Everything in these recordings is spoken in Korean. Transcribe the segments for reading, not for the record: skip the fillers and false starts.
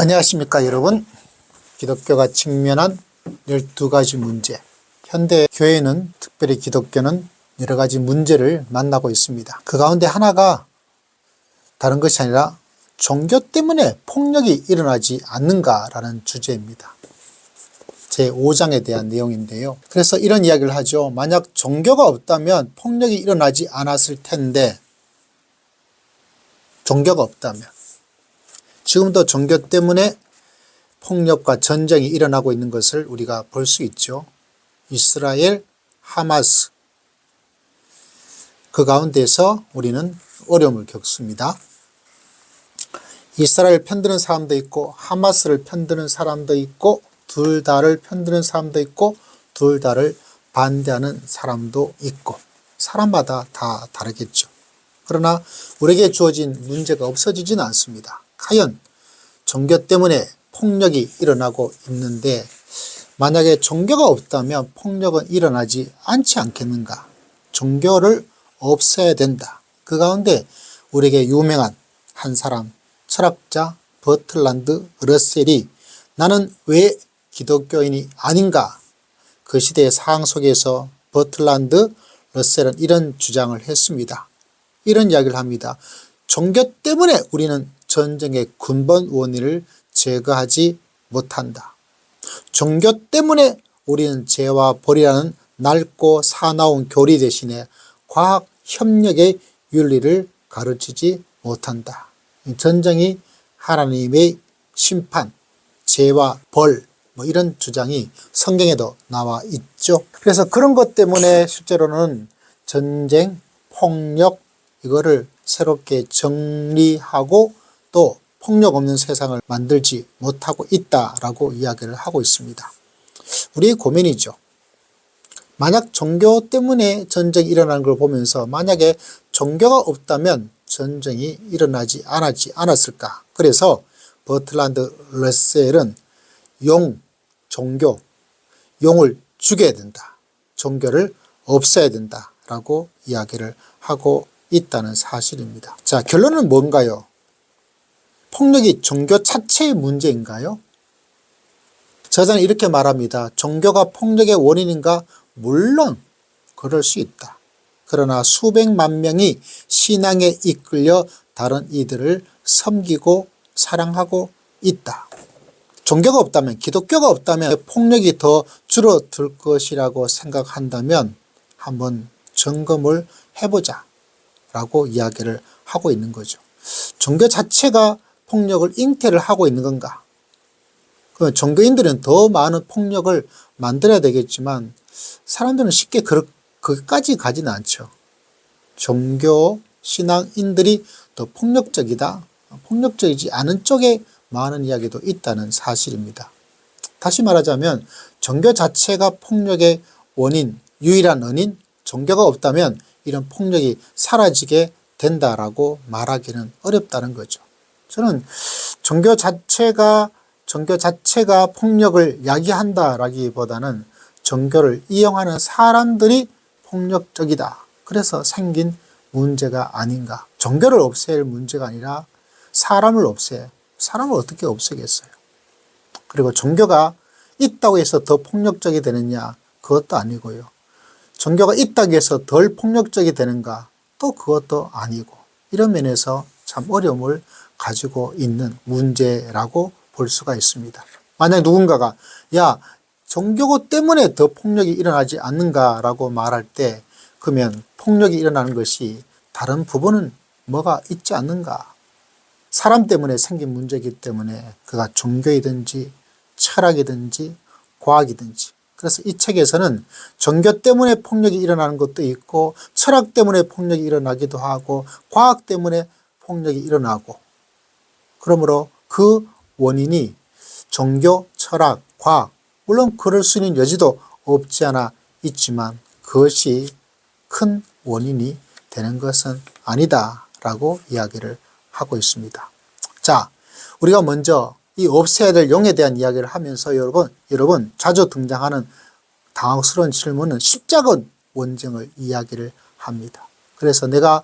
안녕하십니까 여러분. 기독교가 직면한 12가지 문제. 현대 교회는, 특별히 기독교는 여러 가지 문제를 만나고 있습니다. 그 가운데 하나가 다른 것이 아니라 종교 때문에 폭력이 일어나지 않는가라는 주제입니다. 제5장에 대한 내용인데요. 그래서 이런 이야기를 하죠. 만약 종교가 없다면 폭력이 일어나지 않았을 텐데, 종교가 없다면 지금도 종교 때문에 폭력과 전쟁이 일어나고 있는 것을 우리가 볼 수 있죠. 이스라엘, 하마스, 그 가운데서 우리는 어려움을 겪습니다. 이스라엘 편드는 사람도 있고 하마스를 편드는 사람도 있고 둘 다를 편드는 사람도 있고 둘 다를 반대하는 사람도 있고, 사람마다 다 다르겠죠. 그러나 우리에게 주어진 문제가 없어지지는 않습니다. 과연 종교 때문에 폭력이 일어나고 있는데, 만약에 종교가 없다면 폭력은 일어나지 않지 않겠는가? 종교를 없애야 된다. 그 가운데 우리에게 유명한 한 사람, 철학자 버틀란드 러셀이 나는 왜 기독교인이 아닌가? 그 시대의 상황 속에서 버틀란드 러셀은 이런 주장을 했습니다. 이런 이야기를 합니다. 종교 때문에 우리는 전쟁의 근본 원인을 제거하지 못한다. 종교 때문에 우리는 죄와 벌이라는 낡고 사나운 교리 대신에 과학 협력의 윤리를 가르치지 못한다. 전쟁이 하나님의 심판, 죄와 벌, 이런 주장이 성경에도 나와 있죠. 그래서 그런 것 때문에 실제로는 전쟁, 폭력, 이거를 새롭게 정리하고 또 폭력 없는 세상을 만들지 못하고 있다라고 이야기를 하고 있습니다. 우리의 고민이죠. 만약 종교 때문에 전쟁이 일어나는 걸 보면서 만약에 종교가 없다면 전쟁이 일어나지 않았을까? 그래서 버틀란드 러셀은 종교, 용을 죽여야 된다. 종교를 없애야 된다라고 이야기를 하고 있다는 사실입니다. 자, 결론은 뭔가요? 폭력이 종교 자체의 문제인가요? 저자는 이렇게 말합니다. 종교가 폭력의 원인인가? 물론 그럴 수 있다. 그러나 수백만 명이 신앙에 이끌려 다른 이들을 섬기고 사랑하고 있다. 종교가 없다면, 기독교가 없다면 폭력이 더 줄어들 것이라고 생각한다면 한번 점검을 해보자 라고 이야기를 하고 있는 거죠. 종교 자체가 폭력을 잉태를 하고 있는 건가? 종교인들은 더 많은 폭력을 만들어야 되겠지만 사람들은 쉽게 거기까지 가지는 않죠. 종교 신앙인들이 더 폭력적이다, 폭력적이지 않은 쪽에 많은 이야기도 있다는 사실입니다. 다시 말하자면 종교 자체가 폭력의 원인, 유일한 원인, 종교가 없다면 이런 폭력이 사라지게 된다라고 말하기는 어렵다는 거죠. 저는 종교 자체가 폭력을 야기한다라기보다는 종교를 이용하는 사람들이 폭력적이다. 그래서 생긴 문제가 아닌가. 종교를 없앨 문제가 아니라 사람을 어떻게 없애겠어요. 그리고 종교가 있다고 해서 더 폭력적이 되느냐? 그것도 아니고요. 종교가 있다고 해서 덜 폭력적이 되는가? 또 그것도 아니고, 이런 면에서 참 어려움을 가지고 있는 문제라고 볼 수가 있습니다. 만약 누군가가 종교 때문에 더 폭력이 일어나지 않는가라고 말할 때, 그러면 폭력이 일어나는 것이 다른 부분은 뭐가 있지 않는가? 사람 때문에 생긴 문제이기 때문에 그가 종교이든지 철학이든지 과학이든지, 그래서 이 책에서는 종교 때문에 폭력이 일어나는 것도 있고 철학 때문에 폭력이 일어나기도 하고 과학 때문에 폭력이 일어나고, 그러므로 그 원인이 종교, 철학, 과학, 물론 그럴 수 있는 여지도 없지 않아 있지만 그것이 큰 원인이 되는 것은 아니다라고 이야기를 하고 있습니다. 자, 우리가 먼저 이 없애야 될 용에 대한 이야기를 하면서 여러분 자주 등장하는 당황스러운 질문은 십자가 원정을 이야기를 합니다. 그래서 내가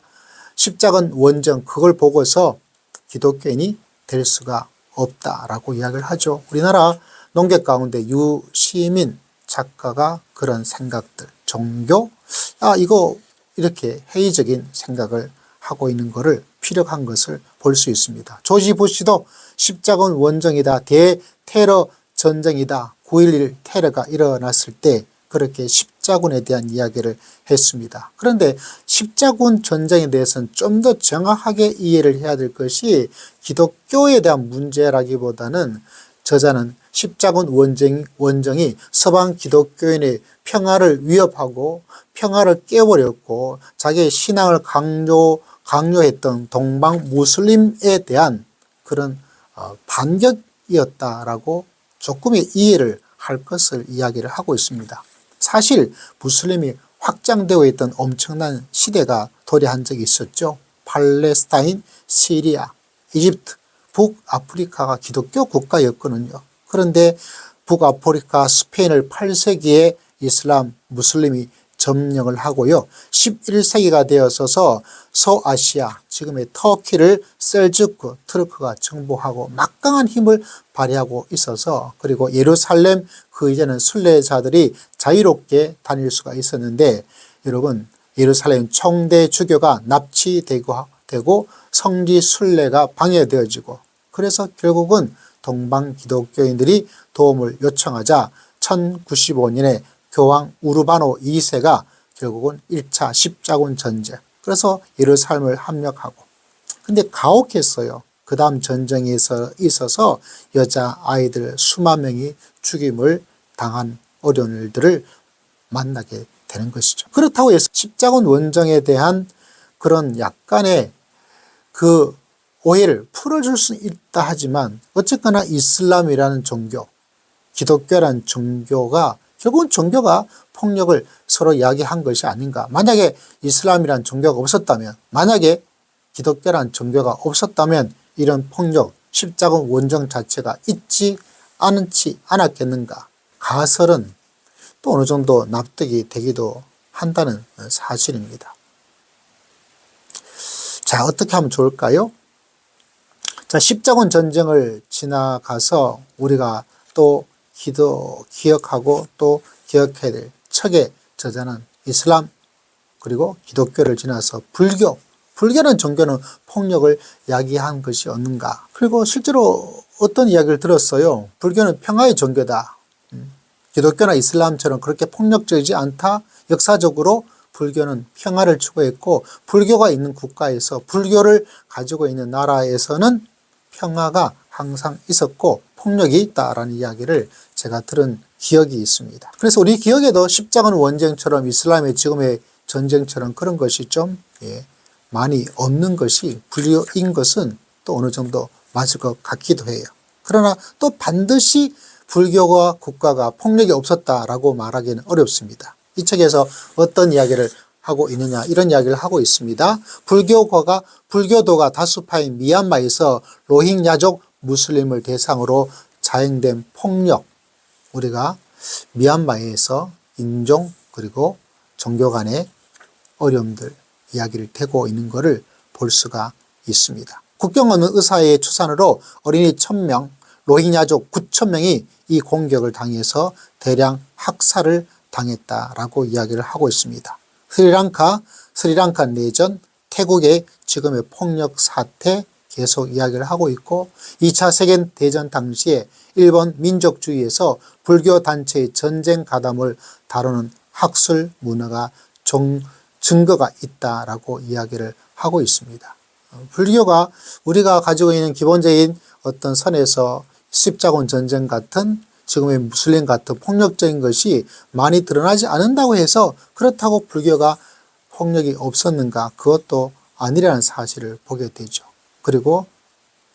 십자가 원정 그걸 보고서 기독교인이 될 수가 없다라고 이야기를 하죠. 우리나라 농객 가운데 유시민 작가가 그런 생각들, 종교, 이거 이렇게 회의적인 생각을 하고 있는 것을 피력한 것을 볼 수 있습니다. 조지 부시도 십자군 원정이다, 대테러 전쟁이다, 9.11 테러가 일어났을 때 그렇게 십자군에 대한 이야기를 했습니다. 그런데 십자군 전쟁에 대해서는 좀 더 정확하게 이해를 해야 될 것이 기독교에 대한 문제라기보다는 저자는 십자군 원정이 서방 기독교인의 평화를 위협하고 평화를 깨버렸고 자기의 신앙을 강요했던 동방 무슬림에 대한 그런 반격이었다라고 조금의 이해를 할 것을 이야기를 하고 있습니다. 사실 무슬림이 확장되어 있던 엄청난 시대가 도래한 적이 있었죠. 팔레스타인, 시리아, 이집트, 북아프리카가 기독교 국가였거든요. 그런데 북아프리카 스페인을 8세기에 이슬람 무슬림이 점령을 하고요. 11세기가 되어서서 서아시아, 지금의 터키를 셀주크, 트르크가 정복하고 막강한 힘을 발휘하고 있어서, 그리고 예루살렘 그 이제는 순례자들이 자유롭게 다닐 수가 있었는데, 여러분 예루살렘 총대 주교가 납치되고 성지 순례가 방해되어지고, 그래서 결국은 동방 기독교인들이 도움을 요청하자 1095년에 교황 우르바노 2세가 결국은 1차 십자군 전쟁, 그래서 예루살렘을 함락하고, 근데 가혹했어요. 그 다음 전쟁에 있어서 여자 아이들 수만 명이 죽임을 당한 어려운 일들을 만나게 되는 것이죠. 그렇다고 해서 십자군 원정에 대한 그런 약간의 그 오해를 풀어줄 수 있다 하지만, 어쨌거나 이슬람이라는 종교, 기독교라는 종교가 결국은 종교가 폭력을 서로 이야기한 것이 아닌가. 만약에 이슬람이라는 종교가 없었다면, 만약에 기독교라는 종교가 없었다면 이런 폭력, 십자군 원정 자체가 있지 않았겠는가. 가설은 또 어느 정도 납득이 되기도 한다는 사실입니다. 자, 어떻게 하면 좋을까요? 자, 십자군 전쟁을 지나가서 우리가 또 기억하고 또 기억해야 될 척의 저자는 이슬람, 그리고 기독교를 지나서 불교라는 종교는 폭력을 야기한 것이 없는가. 그리고 실제로 어떤 이야기를 들었어요. 불교는 평화의 종교다. 기독교나 이슬람처럼 그렇게 폭력적이지 않다. 역사적으로 불교는 평화를 추구했고, 불교가 있는 국가에서, 불교를 가지고 있는 나라에서는 평화가 항상 있었고 폭력이 있다라는 이야기를 제가 들은 기억이 있습니다. 그래서 우리 기억에도 십자군 원정처럼 이슬람의 지금의 전쟁처럼 그런 것이 좀 많이 없는 것이 불교인 것은 또 어느 정도 맞을 것 같기도 해요. 그러나 또 반드시 불교가 국가가 폭력이 없었다라고 말하기는 어렵습니다. 이 책에서 어떤 이야기를 하고 있느냐, 이런 이야기를 하고 있습니다. 불교도가 다수파인 미얀마에서 로힝야족 무슬림을 대상으로 자행된 폭력, 우리가 미얀마에서 인종 그리고 종교 간의 어려움들 이야기를 되고 있는 것을 볼 수가 있습니다. 국경 없는 의사의 추산으로 어린이 1000명, 로힝야족 9,000명이 이 공격을 당해서 대량 학살을 당했다라고 이야기를 하고 있습니다. 스리랑카 내전, 태국의 지금의 폭력 사태 계속 이야기를 하고 있고, 2차 세계대전 당시에 일본 민족주의에서 불교 단체의 전쟁 가담을 다루는 학술 문화가 증거가 있다라고 이야기를 하고 있습니다. 불교가 우리가 가지고 있는 기본적인 어떤 선에서 십자군 전쟁 같은 지금의 무슬림 같은 폭력적인 것이 많이 드러나지 않는다고 해서 그렇다고 불교가 폭력이 없었는가, 그것도 아니라는 사실을 보게 되죠. 그리고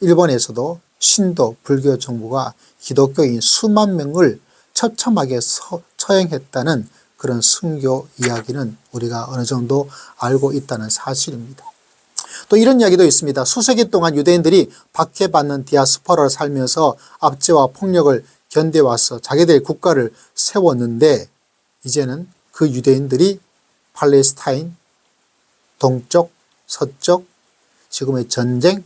일본에서도 신도 불교 정부가 기독교인 수만 명을 처참하게 처형했다는 그런 순교 이야기는 우리가 어느 정도 알고 있다는 사실입니다. 또 이런 이야기도 있습니다. 수세기 동안 유대인들이 박해받는 디아스포라를 살면서 압제와 폭력을 견뎌와서 자기들의 국가를 세웠는데, 이제는 그 유대인들이 팔레스타인, 동쪽, 서쪽, 지금의 전쟁,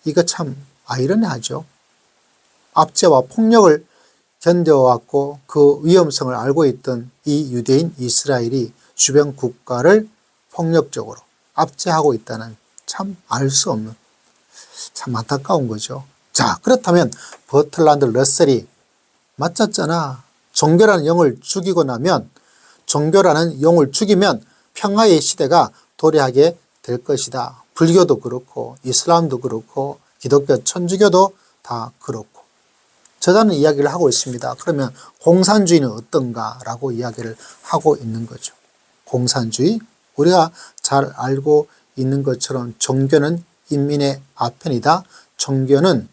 이거 참 아이러니하죠. 압제와 폭력을 견뎌왔고 그 위험성을 알고 있던 이 유대인 이스라엘이 주변 국가를 폭력적으로 압제하고 있다는 참 알 수 없는, 참 안타까운 거죠. 자, 그렇다면 버틀란드 러셀이 맞았잖아. 종교라는 영을 죽이고 나면, 종교라는 영을 죽이면 평화의 시대가 도래하게 될 것이다. 불교도 그렇고 이슬람도 그렇고 기독교, 천주교도 다 그렇고. 저자는 이야기를 하고 있습니다. 그러면 공산주의는 어떤가 라고 이야기를 하고 있는 거죠. 공산주의, 우리가 잘 알고 있는 것처럼 종교는 인민의 아편이다. 종교는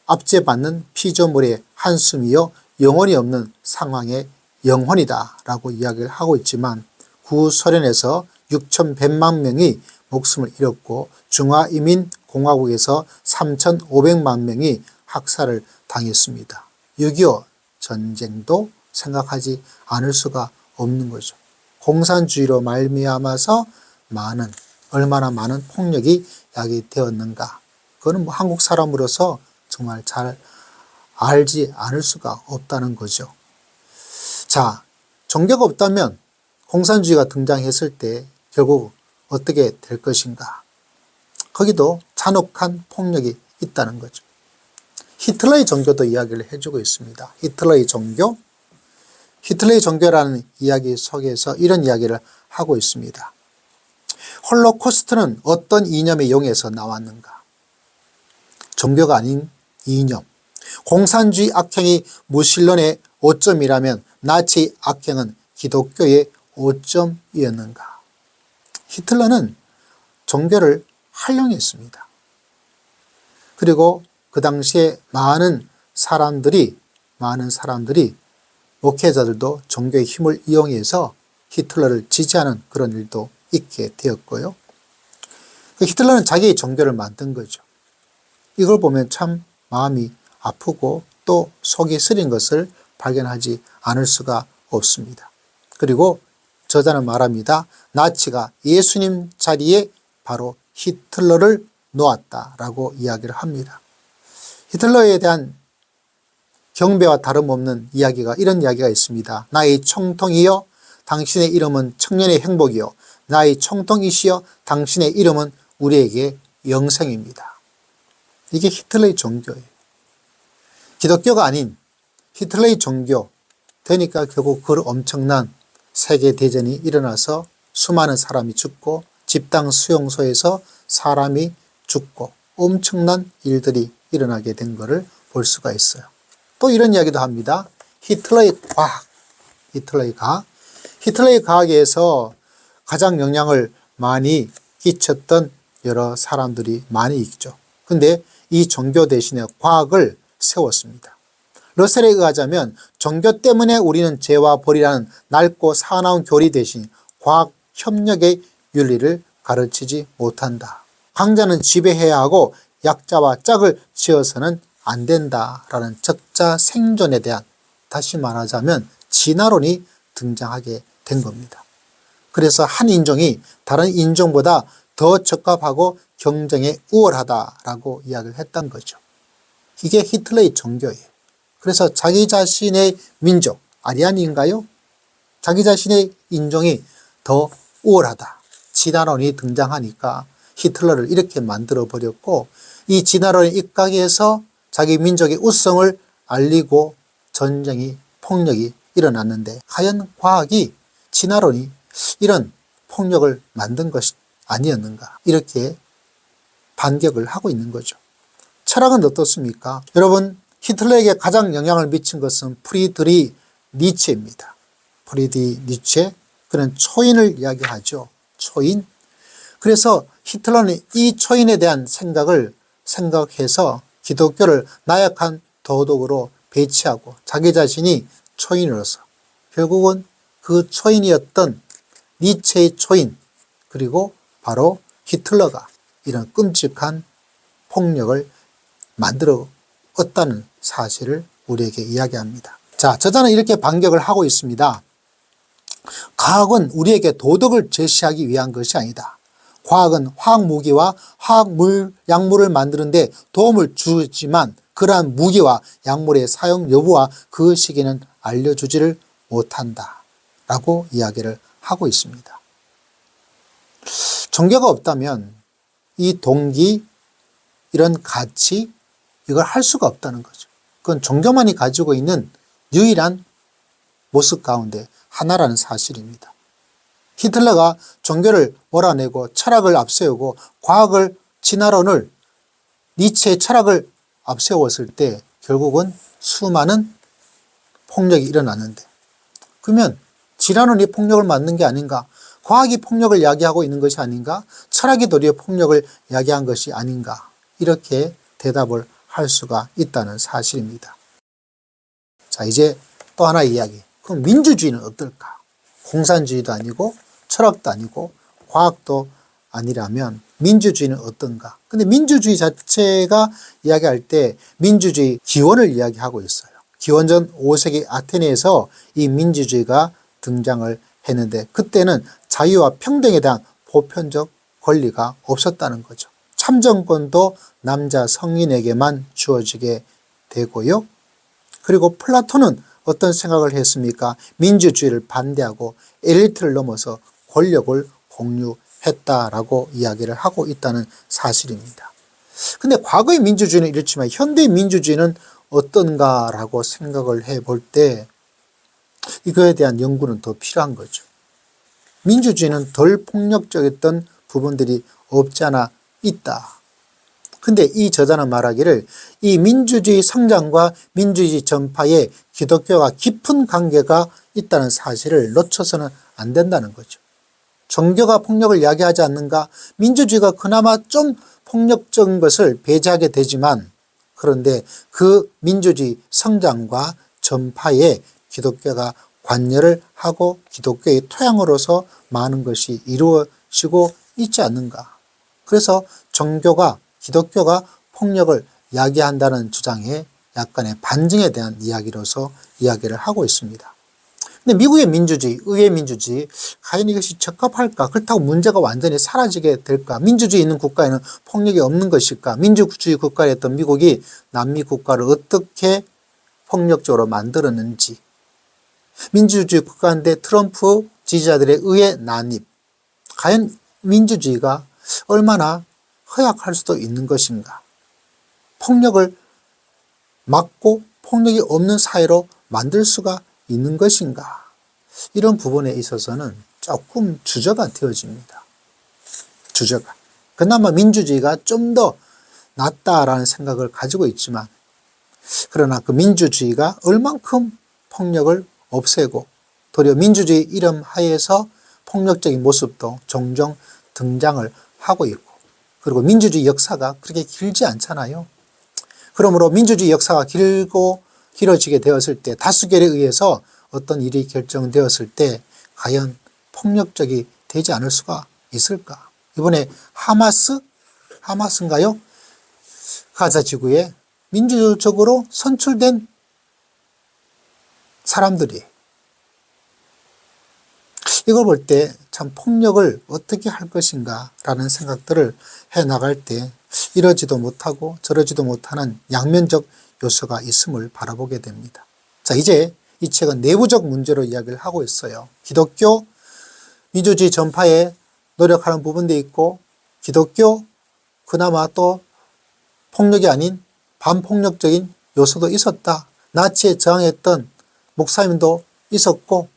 압제받는 피조물의 한숨이요 영혼이 없는 상황의 영혼이다 라고 이야기를 하고 있지만, 구소련에서 6,100만 명이 목숨을 잃었고 중화인민공화국에서 3,500만 명이 학살을 당했습니다. 6.25 전쟁도 생각하지 않을 수가 없는 거죠. 공산주의로 말미암아서 얼마나 많은 폭력이 야기되었는가. 그거는 뭐 한국 사람으로서 정말 잘 알지 않을 수가 없다는 거죠. 자, 종교가 없다면 공산주의가 등장했을 때 결국 어떻게 될 것인가. 거기도 잔혹한 폭력이 있다는 거죠. 히틀러의 종교도 이야기를 해주고 있습니다. 히틀러의 종교라는 이야기 속에서 이런 이야기를 하고 있습니다. 홀로코스트는 어떤 이념의 용에서 나왔는가? 종교가 아닌 이념. 공산주의 악행이 무신론의 오점이라면 나치 악행은 기독교의 오점이었는가? 히틀러는 종교를 활용했습니다. 그리고 그 당시에 많은 사람들이 목회자들도 종교의 힘을 이용해서 히틀러를 지지하는 그런 일도 있게 되었고요. 히틀러는 자기의 종교를 만든 거죠. 이걸 보면 참 마음이 아프고 또 속이 쓰린 것을 발견하지 않을 수가 없습니다. 그리고 저자는 말합니다. 나치가 예수님 자리에 바로 히틀러를 놓았다라고 이야기를 합니다. 히틀러에 대한 경배와 다름없는 이야기가, 이런 이야기가 있습니다. 나의 총통이여 당신의 이름은 청년의 행복이요 나의 총통이시여 당신의 이름은 우리에게 영생입니다. 이게 히틀러의 종교예요. 기독교가 아닌 히틀러의 종교 되니까 결국 그 엄청난 세계대전이 일어나서 수많은 사람이 죽고 집단 수용소에서 사람이 죽고 엄청난 일들이 일어나게 된 것을 볼 수가 있어요. 또 이런 이야기도 합니다. 히틀러의 과학에서 가장 영향을 많이 끼쳤던 여러 사람들이 많이 있죠. 근데 이 종교 대신에 과학을 세웠습니다. 러셀에 의하자면 종교 때문에 우리는 죄와 벌이라는 낡고 사나운 교리 대신 과학 협력의 윤리를 가르치지 못한다. 강자는 지배해야 하고 약자와 짝을 지어서는 안 된다라는 적자 생존에 대한, 다시 말하자면 진화론이 등장하게 된 겁니다. 그래서 한 인종이 다른 인종보다 더 적합하고 경쟁에 우월하다라고 이야기를 했던 거죠. 이게 히틀러의 종교예요. 그래서 자기 자신의 민족, 아리안인가요? 자기 자신의 인종이 더 우월하다. 진화론이 등장하니까 히틀러를 이렇게 만들어 버렸고, 이 진화론에 입각해서 자기 민족의 우성을 알리고 전쟁이, 폭력이 일어났는데, 과연 과학이, 진화론이 이런 폭력을 만든 것이 아니었는가, 이렇게 반격을 하고 있는 거죠. 철학은 어떻습니까? 여러분, 히틀러에게 가장 영향을 미친 것은 프리드리 니체입니다. 프리드리 니체, 그는 초인을 이야기하죠. 초인. 그래서 히틀러는 이 초인에 대한 생각해서 기독교를 나약한 도덕으로 배치하고 자기 자신이 초인으로서 결국은 그 초인이었던 니체의 초인, 그리고 바로 히틀러가 이런 끔찍한 폭력을 만들었다는 사실을 우리에게 이야기합니다. 자, 저자는 이렇게 반격을 하고 있습니다. 과학은 우리에게 도덕을 제시하기 위한 것이 아니다. 과학은 화학무기와 약물을 만드는 데 도움을 주지만 그러한 무기와 약물의 사용 여부와 그 시기는 알려주지를 못한다 라고 이야기를 하고 있습니다. 종교가 없다면 이 동기, 이런 가치, 이걸 할 수가 없다는 거죠. 그건 종교만이 가지고 있는 유일한 모습 가운데 하나라는 사실입니다. 히틀러가 종교를 몰아내고 철학을 앞세우고 과학을 진화론을 니체의 철학을 앞세웠을 때 결국은 수많은 폭력이 일어났는데, 그러면 진화론이 폭력을 맞는 게 아닌가? 과학이 폭력을 야기하고 있는 것이 아닌가? 철학이 도리어 폭력을 야기한 것이 아닌가? 이렇게 대답을 할 수가 있다는 사실입니다. 자, 이제 또 하나의 이야기. 그럼 민주주의는 어떨까? 공산주의도 아니고 철학도 아니고 과학도 아니라면 민주주의는 어떤가? 근데 민주주의 자체가 이야기할 때 민주주의 기원을 이야기하고 있어요. 기원전 5세기 아테네에서 이 민주주의가 등장을 했는데, 그때는 자유와 평등에 대한 보편적 권리가 없었다는 거죠. 참정권도 남자 성인에게만 주어지게 되고요. 그리고 플라톤은 어떤 생각을 했습니까? 민주주의를 반대하고 엘리트를 넘어서 권력을 공유했다라고 이야기를 하고 있다는 사실입니다. 근데 과거의 민주주의는 이렇지만 현대의 민주주의는 어떤가라고 생각을 해볼 때 이거에 대한 연구는 더 필요한 거죠. 민주주의는 덜 폭력적이었던 부분들이 없지 않아 있다. 근데 이 저자는 말하기를 이 민주주의 성장과 민주주의 전파에 기독교가 깊은 관계가 있다는 사실을 놓쳐서는 안 된다는 거죠. 종교가 폭력을 야기하지 않는가? 민주주의가 그나마 좀 폭력적인 것을 배제하게 되지만, 그런데 그 민주주의 성장과 전파에 기독교가 관여를 하고 기독교의 토양으로서 많은 것이 이루어지고 있지 않는가. 그래서 기독교가 폭력을 야기한다는 주장에 약간의 반증에 대한 이야기로서 이야기를 하고 있습니다. 근데 미국의 민주주의, 의회 민주주의, 과연 이것이 적합할까? 그렇다고 문제가 완전히 사라지게 될까? 민주주의 있는 국가에는 폭력이 없는 것일까? 민주주의 국가였던 미국이 남미 국가를 어떻게 폭력적으로 만들었는지, 민주주의 국가인데 트럼프 지지자들의 의회 난입, 과연 민주주의가 얼마나 허약할 수도 있는 것인가? 폭력을 막고 폭력이 없는 사회로 만들 수가 있는 것인가? 이런 부분에 있어서는 조금 주저가 되어집니다. 주저가. 그나마 민주주의가 좀 더 낫다라는 생각을 가지고 있지만, 그러나 그 민주주의가 얼만큼 폭력을 없애고 도리어 민주주의 이름 하에서 폭력적인 모습도 종종 등장을 하고 있고, 그리고 민주주의 역사가 그렇게 길지 않잖아요. 그러므로 민주주의 역사가 길어지게 되었을 때, 다수결에 의해서 어떤 일이 결정되었을 때 과연 폭력적이 되지 않을 수가 있을까? 이번에 하마스인가요? 가자 지구에 민주적으로 선출된 사람들이, 이걸 볼 때 참 폭력을 어떻게 할 것인가 라는 생각들을 해나갈 때 이러지도 못하고 저러지도 못하는 양면적 요소가 있음을 바라보게 됩니다. 자, 이제 이 책은 내부적 문제로 이야기를 하고 있어요. 기독교 민주주의 전파에 노력하는 부분도 있고, 기독교 그나마 또 폭력이 아닌 반폭력적인 요소도 있었다. 나치에 저항했던 목사님도 있었고,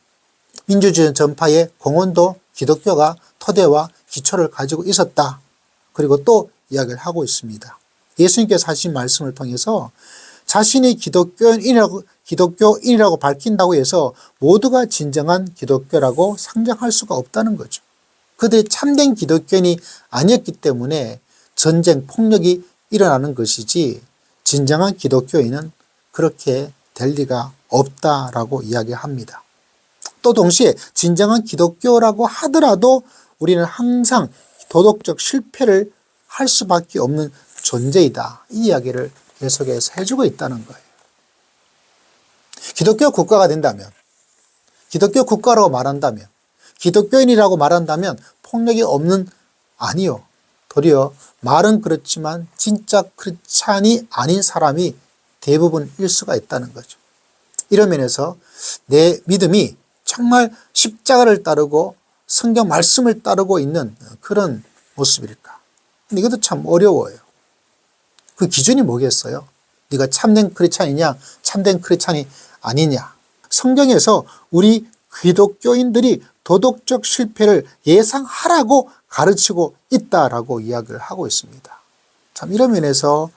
민주주의 전파의 공헌도 기독교가 토대와 기초를 가지고 있었다. 그리고 또 이야기를 하고 있습니다. 예수님께서 하신 말씀을 통해서 자신이 기독교인이라고 밝힌다고 해서 모두가 진정한 기독교라고 상정할 수가 없다는 거죠. 그들이 참된 기독교인이 아니었기 때문에 전쟁, 폭력이 일어나는 것이지, 진정한 기독교인은 그렇게 될 리가 없다라고 이야기합니다. 또 동시에 진정한 기독교라고 하더라도 우리는 항상 도덕적 실패를 할 수밖에 없는 존재이다. 이 이야기를 계속해서 해주고 있다는 거예요. 기독교 국가가 된다면, 기독교 국가라고 말한다면, 기독교인이라고 말한다면 폭력이 없는, 아니요. 도리어 말은 그렇지만 진짜 크리스찬이 아닌 사람이 대부분일 수가 있다는 거죠. 이런 면에서 내 믿음이 정말 십자가를 따르고 성경 말씀을 따르고 있는 그런 모습일까? 근데 이것도 참 어려워요. 그 기준이 뭐겠어요? 네가 참된 크리스찬이냐, 참된 크리스찬이 아니냐. 성경에서 우리 기독교인들이 도덕적 실패를 예상하라고 가르치고 있다라고 이야기를 하고 있습니다. 참 이런 면에서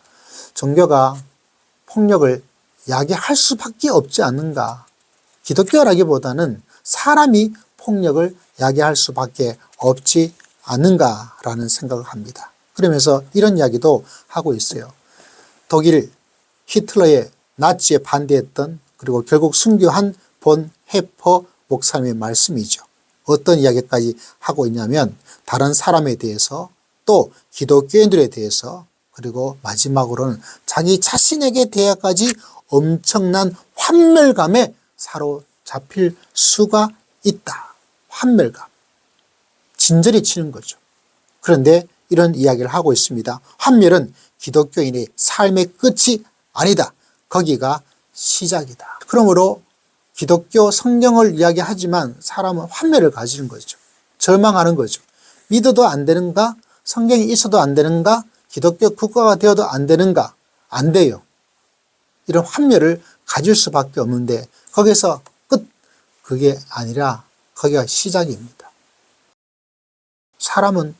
종교가 폭력을 야기할 수밖에 없지 않는가. 기독교라기보다는 사람이 폭력을 야기할 수밖에 없지 않는가라는 생각을 합니다. 그러면서 이런 이야기도 하고 있어요. 독일 히틀러의 나치에 반대했던 그리고 결국 순교한 본 해퍼 목사님의 말씀이죠. 어떤 이야기까지 하고 있냐면 다른 사람에 대해서 또 기독교인들에 대해서 그리고 마지막으로는 자기 자신에게 대해까지 엄청난 환멸감에 사로잡힐 수가 있다. 환멸감. 진저리 치는 거죠. 그런데 이런 이야기를 하고 있습니다. 환멸은 기독교인의 삶의 끝이 아니다. 거기가 시작이다. 그러므로 기독교 성경을 이야기하지만 사람은 환멸을 가지는 거죠. 절망하는 거죠. 믿어도 안 되는가? 성경이 있어도 안 되는가? 기독교 국가가 되어도 안 되는가? 안 돼요. 이런 환멸을 가질 수밖에 없는데 거기서 끝, 그게 아니라 거기가 시작입니다. 사람은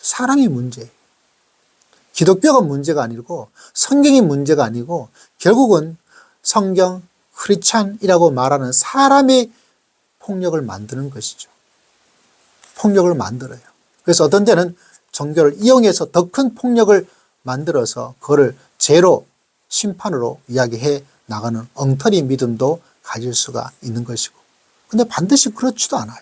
사랑이 문제예요. 기독교가 문제가 아니고 성경이 문제가 아니고 결국은 성경, 크리스찬이라고 말하는 사람의 폭력을 만드는 것이죠. 폭력을 만들어요. 그래서 어떤 때는 종교를 이용해서 더 큰 폭력을 만들어서 그거를 죄로 심판으로 이야기해 나가는 엉터리 믿음도 가질 수가 있는 것이고, 근데 반드시 그렇지도 않아요.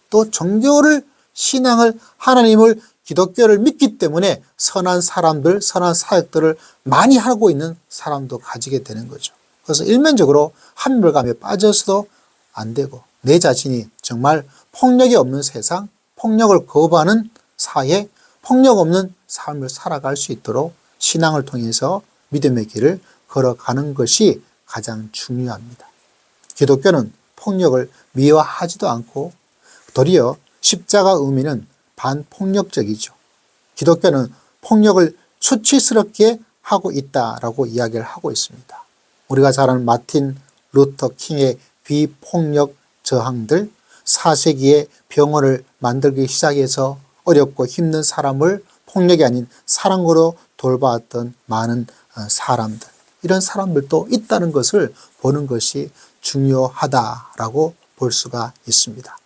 또 종교를, 신앙을, 하나님을, 기독교를 믿기 때문에 선한 사람들, 선한 사역들을 많이 하고 있는 사람도 가지게 되는 거죠. 그래서 일면적으로 환멸감에 빠져서도 안 되고 내 자신이 정말 폭력이 없는 세상, 폭력을 거부하는 사회, 폭력 없는 삶을 살아갈 수 있도록 신앙을 통해서 믿음의 길을 걸어가는 것이 가장 중요합니다. 기독교는 폭력을 미화하지도 않고 도리어 십자가 의미는 반폭력적이죠. 기독교는 폭력을 수치스럽게 하고 있다라고 이야기를 하고 있습니다. 우리가 잘 아는 마틴 루터 킹의 비폭력 저항들, 4세기에 병원을 만들기 시작해서 어렵고 힘든 사람을 폭력이 아닌 사랑으로 돌봐왔던 많은 사람들, 이런 사람들도 있다는 것을 보는 것이 중요하다라고 볼 수가 있습니다.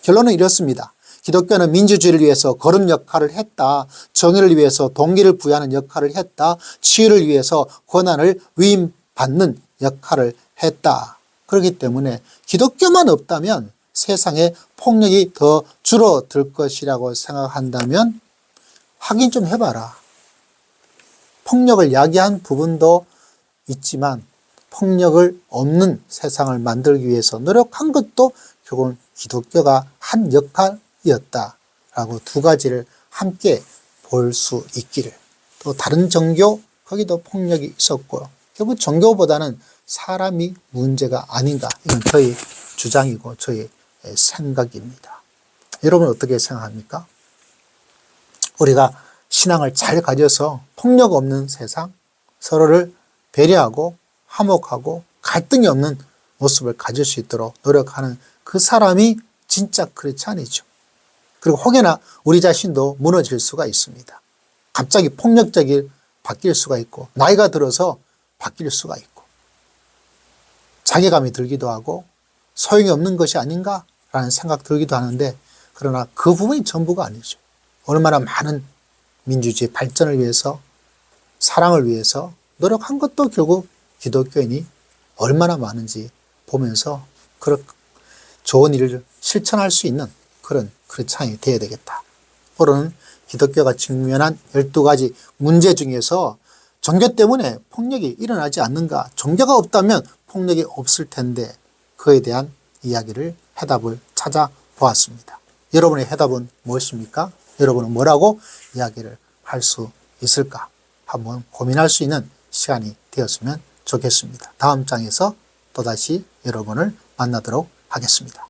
결론은 이렇습니다. 기독교는 민주주의를 위해서 거름 역할을 했다. 정의를 위해서 동기를 부여하는 역할을 했다. 치유를 위해서 권한을 위임받는 역할을 했다. 그렇기 때문에 기독교만 없다면 세상에 폭력이 더 줄어들 것이라고 생각한다면 확인 좀 해봐라. 폭력을 야기한 부분도 있지만 폭력을 없는 세상을 만들기 위해서 노력한 것도 결국은 기독교가 한 역할이었다라고 두 가지를 함께 볼 수 있기를. 또 다른 종교, 거기도 폭력이 있었고요. 결국 종교보다는 사람이 문제가 아닌가. 이건 저희 주장이고 저희 생각입니다. 여러분 어떻게 생각합니까? 우리가 신앙을 잘 가져서 폭력 없는 세상, 서로를 배려하고 화목하고 갈등이 없는 모습을 가질 수 있도록 노력하는 그 사람이 진짜 크리스찬이죠. 그리고 혹여나 우리 자신도 무너질 수가 있습니다. 갑자기 폭력적이 바뀔 수가 있고 나이가 들어서 바뀔 수가 있고 자괴감이 들기도 하고 소용이 없는 것이 아닌가라는 생각 들기도 하는데, 그러나 그 부분이 전부가 아니죠. 얼마나 많은 민주주의 발전을 위해서, 사랑을 위해서 노력한 것도 결국 기독교인이 얼마나 많은지 보면서 그런 좋은 일을 실천할 수 있는 그런 크리스찬이 되어야 되겠다. 오늘은 기독교가 직면한 12가지 문제 중에서 종교 때문에 폭력이 일어나지 않는가, 종교가 없다면 폭력이 없을 텐데 그에 대한 이야기를, 해답을 찾아보았습니다. 여러분의 해답은 무엇입니까? 여러분은 뭐라고 이야기를 할 수 있을까? 한번 고민할 수 있는 시간이 되었으면 좋겠습니다. 다음 장에서 또다시 여러분을 만나도록 하겠습니다.